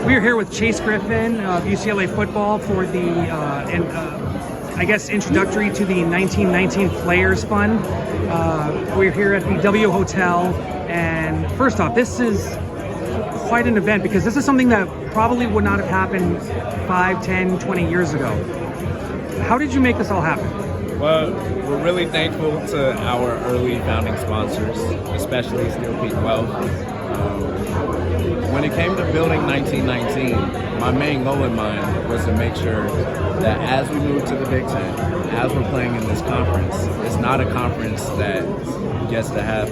We are here with Chase Griffin of UCLA football for the, I guess, introductory to the 1919 Players Fund. We're here at the W Hotel, and first off, this is quite an event because this is something that probably would not have happened 5, 10, 20 years ago. How did you make this all happen? Well, we're really thankful to our early founding sponsors, especially Steel Peak Wealth. When it came to building 1919, my main goal in mind was to make sure that as we move to the Big Ten, as we're playing in this conference, it's not a conference that gets to have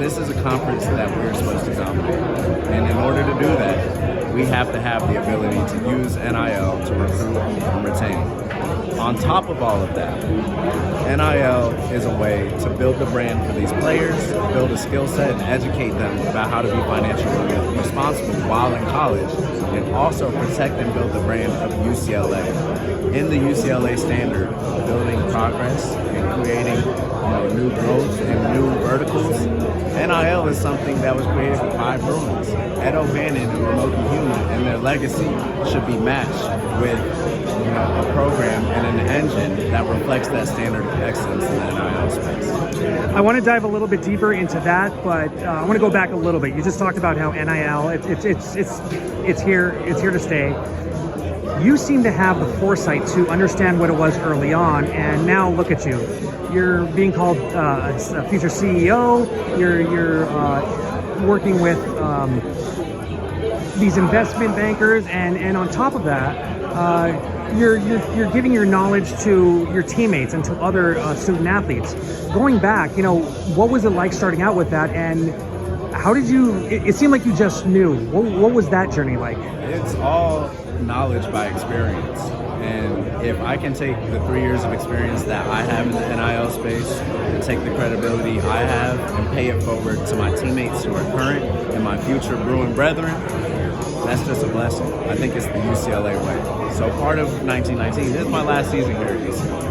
this is a conference that we're supposed to dominate. And in order to do that, we have to have the ability to use NIL to recruit and retain. On top of all of that, NIL is a way to build the brand for these players, build a skill set, and educate them about how to be financially responsible while in college, and also protect and build the brand of UCLA. In the UCLA standard, building progress and creating new growth and new verticals, NIL is something that was created by Bruins. Ed O'Bannon and Remote Human and their legacy should be matched with a program and an engine that reflects that standard of excellence in the NIL space. I want to dive a little bit deeper into that, but I want to go back a little bit. You just talked about how NIL it's here to stay. You seem to have the foresight to understand what it was early on, and now look at you. You're being called a future CEO. You're working with these investment bankers, and on top of that, you're giving your knowledge to your teammates and to other student athletes. Going back, what was it like starting out with that, and how did you? It seemed like you just knew. What was that journey like? It's all knowledge by experience, and if I can take the 3 years of experience that I have in the NIL space and take the credibility I have and pay it forward to my teammates who are current and my future Bruin brethren, that's just a blessing. I think it's the UCLA way. So part of 1919, this is my last season here at UCLA.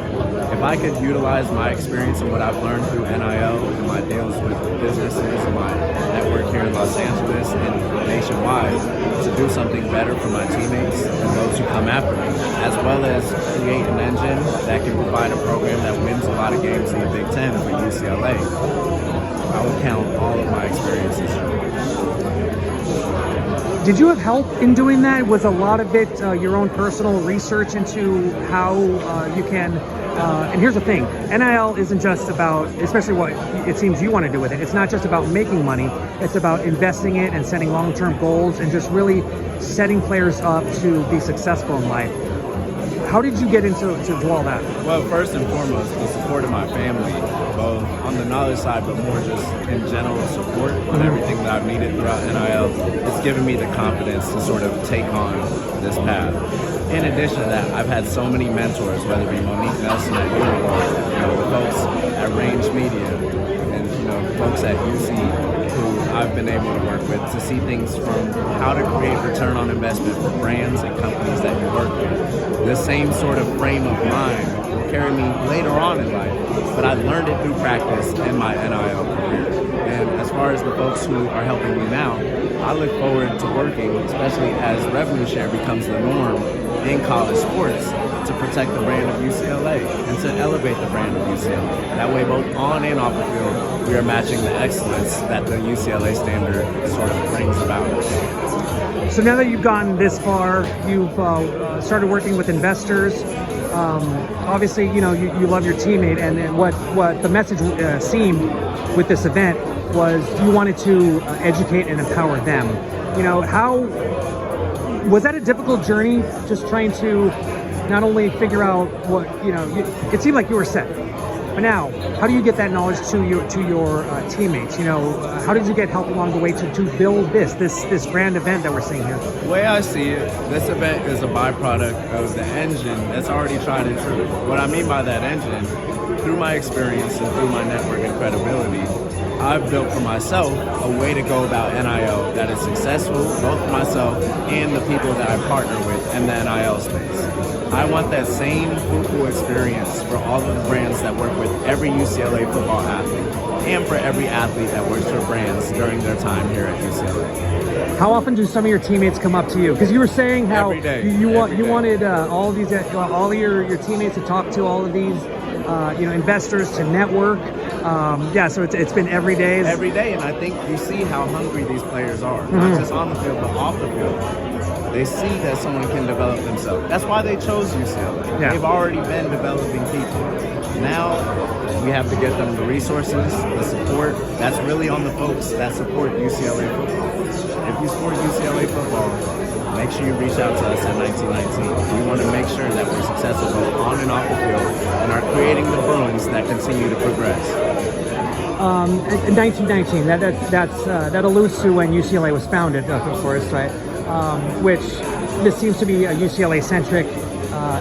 If I could utilize my experience and what I've learned through NIL and my deals with businesses and my network here in Los Angeles and nationwide to do something better for my teammates and those who come after me, as well as create an engine that can provide a program that wins a lot of games in the Big Ten for UCLA, I would count all of my experiences. Did you have help in doing that? Was a lot of it your own personal research into how you can, and here's the thing, NIL isn't just about, especially what it seems you want to do with it, it's not just about making money, it's about investing it and setting long-term goals and just really setting players up to be successful in life. How did you get into all that? Well, first and foremost, the support of my family, both on the knowledge side, but more just in general support on everything that I've needed throughout NIL. It's given me the confidence to sort of take on this path. In addition to that, I've had so many mentors, whether it be Monique Nelson at Unicorn, the folks at Range Media, and folks at UC who I've been able to work with to see things from how to create return on investment for brands and companies that you work with. The same sort of frame of mind will carry me later on in life, but I learned it through practice in my NIL career. And as far as the folks who are helping me now, I look forward to working, especially as revenue share becomes the norm in college sports, to protect the brand of UCLA and to elevate the brand of UCLA. That way, both on and off the field, we are matching the excellence that the UCLA standard sort of brings about. So now that you've gotten this far, you've started working with investors. Obviously, you love your teammate, and what the message seemed with this event was you wanted to educate and empower them. How was that a difficult journey? Just trying to not only figure out what it seemed like you were set, but now how do you get that knowledge to your teammates? How did you get help along the way to build this grand event that we're seeing here? The way I see it, this event is a byproduct of the engine that's already tried and true. What I mean by that engine, through my experience and through my network and credibility, I've built for myself a way to go about NIL that is successful, both for myself and the people that I partner with in the NIL space. I want that same fruitful experience for all of the brands that work with every UCLA football athlete and for every athlete that works for brands during their time here at UCLA. How often do some of your teammates come up to you? Because you were saying how Every day. you Every day. wanted all of these, all of your teammates to talk to all of these, investors, to network. Yeah, so it's been every day. Every day, and I think you see how hungry these players are, not just on the field, but off the field. They see that someone can develop themselves. That's why they chose UCLA. Yeah. They've already been developing people. Now we have to get them the resources, the support. That's really on the folks that support UCLA football. If you support UCLA football, make sure you reach out to us at 1919. We want to make sure that we're successful both on and off the field and are creating the Bruins that continue to progress. In 1919, that alludes to when UCLA was founded, of course, right? Which this seems to be a UCLA-centric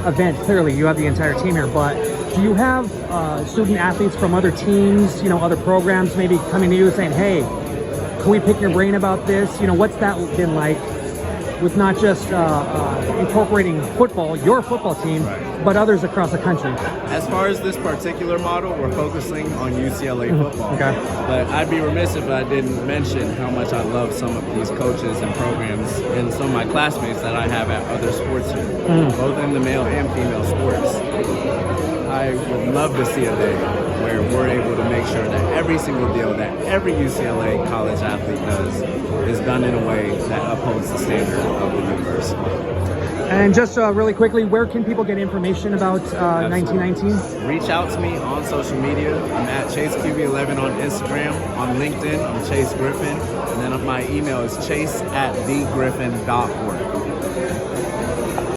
event. Clearly, you have the entire team here, but do you have student athletes from other teams, other programs, maybe coming to you saying, "Hey, can we pick your brain about this?" What's that been like with not just incorporating football, your football team, but others across the country? As far as this particular model, we're focusing on UCLA football. Okay. But I'd be remiss if I didn't mention how much I love some of these coaches and programs and some of my classmates that I have at other sports here, both in the male and female sports. I would love to see a day where we're able to make sure that every single deal that every UCLA college athlete does is done in a way that upholds the standard of the university. And just really quickly, where can people get information about 1919? Reach out to me on social media. I'm at ChaseQB11 on Instagram. On LinkedIn, I'm Chase Griffin. And then my email is chase@thegriffin.org.